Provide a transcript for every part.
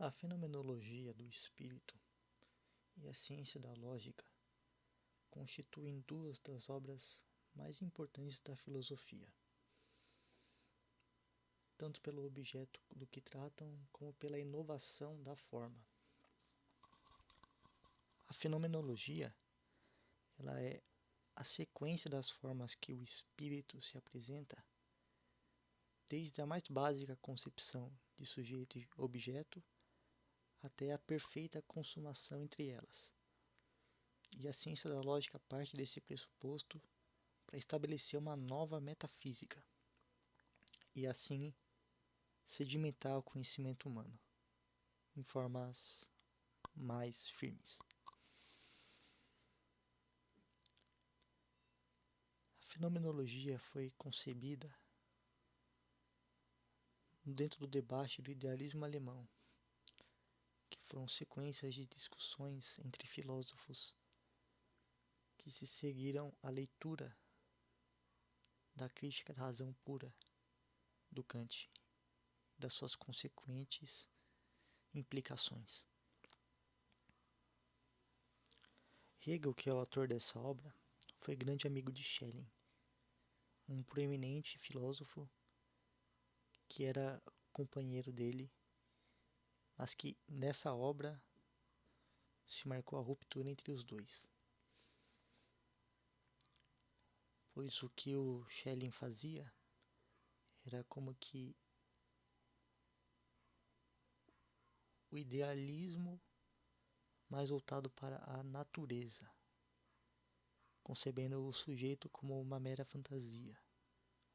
A fenomenologia do espírito e a ciência da lógica constituem duas das obras mais importantes da filosofia, tanto pelo objeto do que tratam como pela inovação da forma. A fenomenologia, ela é a sequência das formas que o espírito se apresenta, desde a mais básica concepção de sujeito e objeto até a perfeita consumação entre elas. E a ciência da lógica parte desse pressuposto para estabelecer uma nova metafísica e assim sedimentar o conhecimento humano em formas mais firmes. A fenomenologia foi concebida dentro do debate do idealismo alemão, que foram sequências de discussões entre filósofos que se seguiram à leitura da crítica da razão pura do Kant, das suas consequentes implicações. Hegel, que é o autor dessa obra, foi grande amigo de Schelling, um proeminente filósofo que era companheiro dele, mas que nessa obra se marcou a ruptura entre os dois. Pois o que o Schelling fazia era como que o idealismo mais voltado para a natureza, concebendo o sujeito como uma mera fantasia,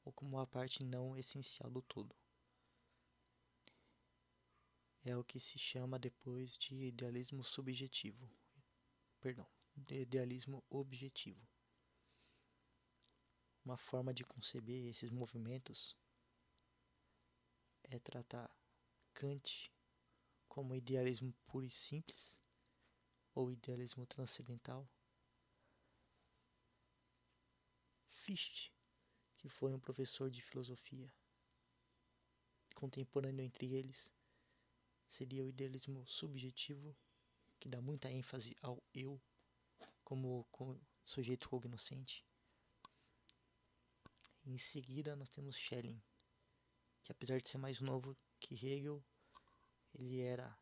ou como a parte não essencial do todo. É o que se chama depois de idealismo subjetivo, de idealismo objetivo. Uma forma de conceber esses movimentos é tratar Kant como idealismo puro e simples, ou idealismo transcendental. Fichte, que foi um professor de filosofia contemporâneo entre eles, seria o idealismo subjetivo, que dá muita ênfase ao eu como sujeito cognoscente. Em seguida nós temos Schelling, que apesar de ser mais novo que Hegel, ele era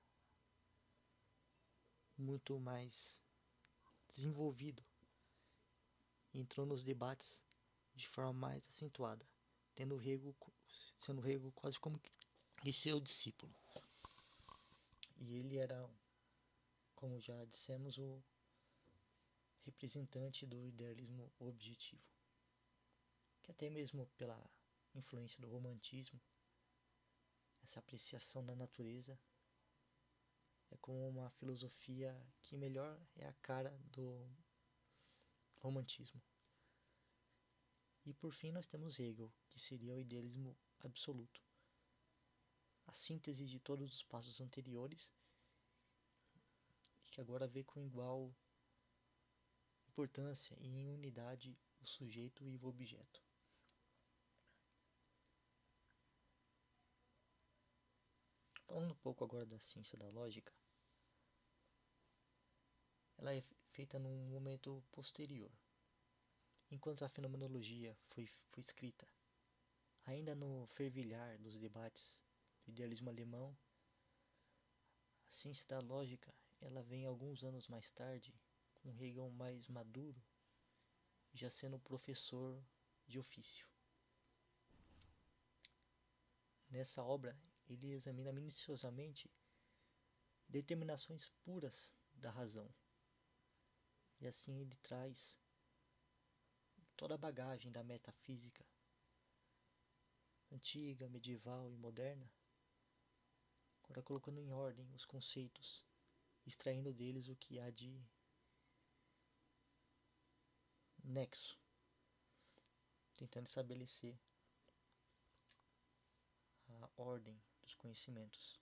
muito mais desenvolvido e entrou nos debates de forma mais acentuada, sendo Hegel quase como que seu discípulo. E ele era, como já dissemos, o representante do idealismo objetivo, que até mesmo pela influência do romantismo, essa apreciação da natureza é como uma filosofia que melhor é a cara do romantismo. E por fim nós temos Hegel, que seria o idealismo absoluto, a síntese de todos os passos anteriores, e que agora vê com igual importância e em unidade o sujeito e o objeto. Falando um pouco agora da ciência da lógica, ela é feita num momento posterior. Enquanto a fenomenologia foi escrita ainda no fervilhar dos debates do idealismo alemão, a ciência da lógica ela vem alguns anos mais tarde, com Hegel mais maduro, já sendo professor de ofício. Nessa obra, ele examina minuciosamente determinações puras da razão. E assim ele traz toda a bagagem da metafísica antiga, medieval e moderna, agora colocando em ordem os conceitos, extraindo deles o que há de nexo, tentando estabelecer a ordem dos conhecimentos.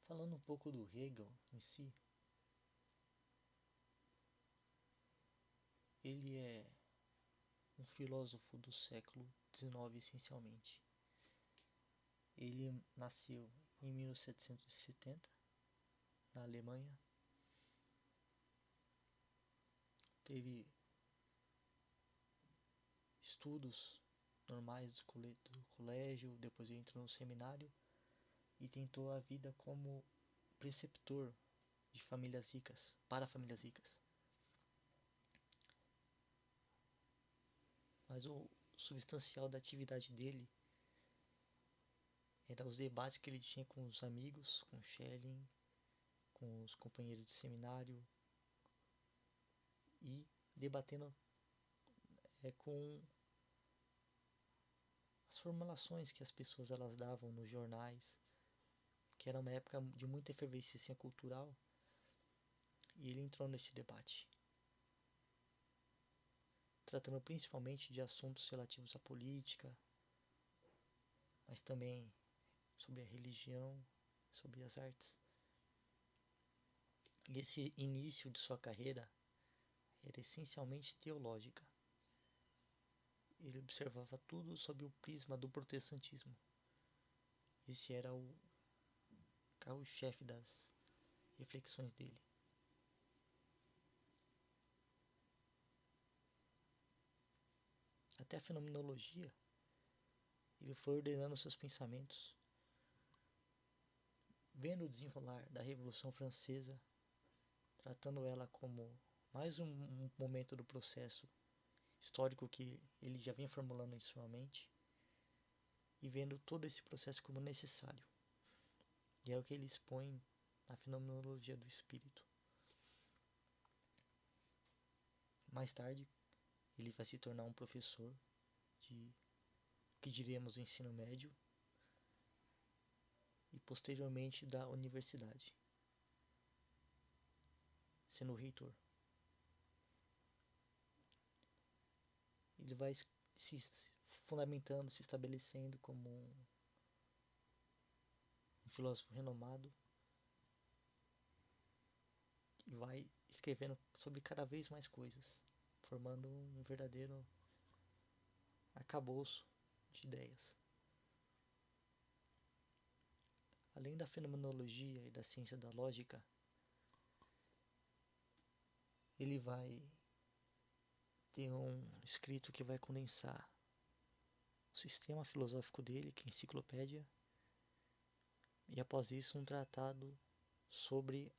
Falando um pouco do Hegel em si, ele é um filósofo do século XIX, essencialmente. Ele nasceu em 1770, na Alemanha. Teve estudos normais do colégio, depois ele entrou no seminário e tentou a vida como preceptor de famílias ricas, para famílias ricas. Mas o substancial da atividade dele era os debates que ele tinha com os amigos, com Schelling, com os companheiros de seminário e debatendo com as formulações que as pessoas elas davam nos jornais, que era uma época de muita efervescência cultural, e ele entrou nesse debate, tratando principalmente de assuntos relativos à política, mas também sobre a religião, sobre as artes. E esse início de sua carreira era essencialmente teológica. Ele observava tudo sob o prisma do protestantismo. Esse era o carro-chefe das reflexões dele. Até a fenomenologia, ele foi ordenando seus pensamentos, vendo o desenrolar da Revolução Francesa, tratando ela como mais um momento do processo histórico que ele já vinha formulando em sua mente, e vendo todo esse processo como necessário. E é o que ele expõe na fenomenologia do espírito. Mais tarde, ele vai se tornar um professor de que diremos o ensino médio e posteriormente da universidade, sendo reitor. Ele vai se fundamentando, se estabelecendo como um filósofo renomado e vai escrevendo sobre cada vez mais coisas, formando um verdadeiro arcabouço de ideias. Além da fenomenologia e da ciência da lógica, ele vai ter um escrito que vai condensar o sistema filosófico dele, que é a enciclopédia, e após isso um tratado sobre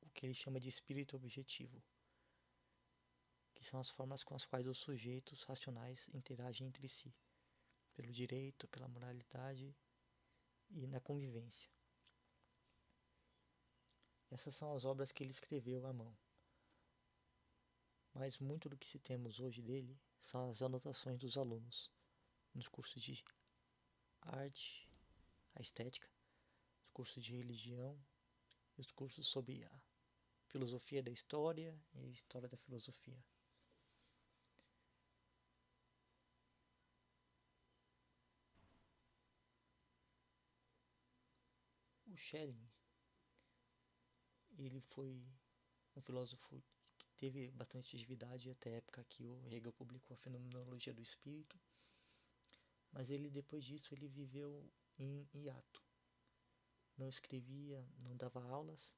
o que ele chama de espírito objetivo, que são as formas com as quais os sujeitos racionais interagem entre si, pelo direito, pela moralidade e na convivência. Essas são as obras que ele escreveu à mão. Mas muito do que se temos hoje dele são as anotações dos alunos nos cursos de arte, a estética, os cursos de religião, os cursos sobre a filosofia da história e a história da filosofia. O Schelling, ele foi um filósofo que teve bastante atividade até a época que o Hegel publicou a Fenomenologia do Espírito, mas ele depois disso ele viveu em hiato. Não escrevia, não dava aulas,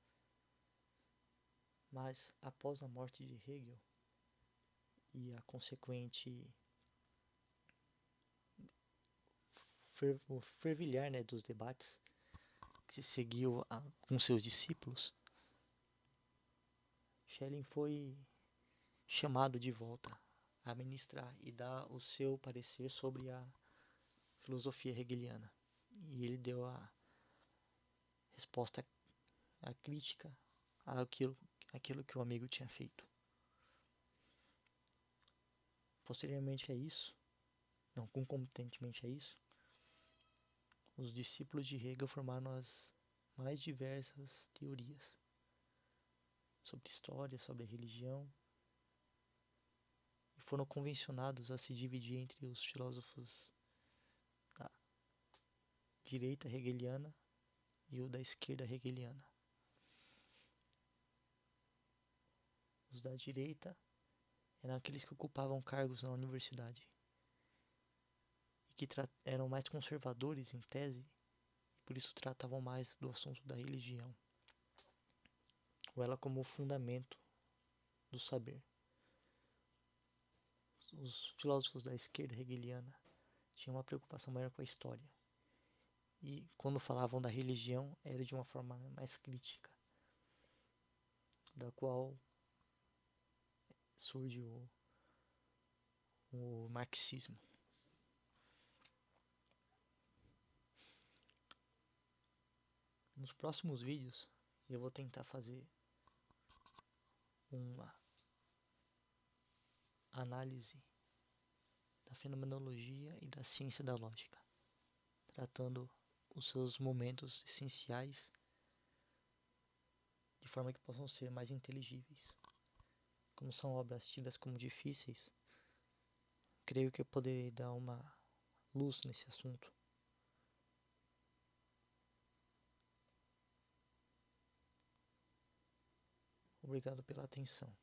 mas após a morte de Hegel e a consequente fervilhar, dos debates que se seguiu com seus discípulos, Schelling foi chamado de volta a ministrar e dar o seu parecer sobre a filosofia hegeliana. E ele deu a resposta à crítica àquilo que o amigo tinha feito. Posteriormente a isso, não concomitantemente a isso, os discípulos de Hegel formaram as mais diversas teorias sobre história, sobre religião, e foram convencionados a se dividir entre os filósofos da direita hegeliana e o da esquerda hegeliana. Os da direita eram aqueles que ocupavam cargos na universidade e que eram mais conservadores em tese, e por isso tratavam mais do assunto da religião, ou ela como o fundamento do saber. Os filósofos da esquerda hegeliana tinham uma preocupação maior com a história, e quando falavam da religião era de uma forma mais crítica, da qual surge o marxismo. Nos próximos vídeos eu vou tentar fazer uma análise da fenomenologia e da ciência da lógica, tratando os seus momentos essenciais de forma que possam ser mais inteligíveis. Como são obras tidas como difíceis, creio que eu poderei dar uma luz nesse assunto. Obrigado pela atenção.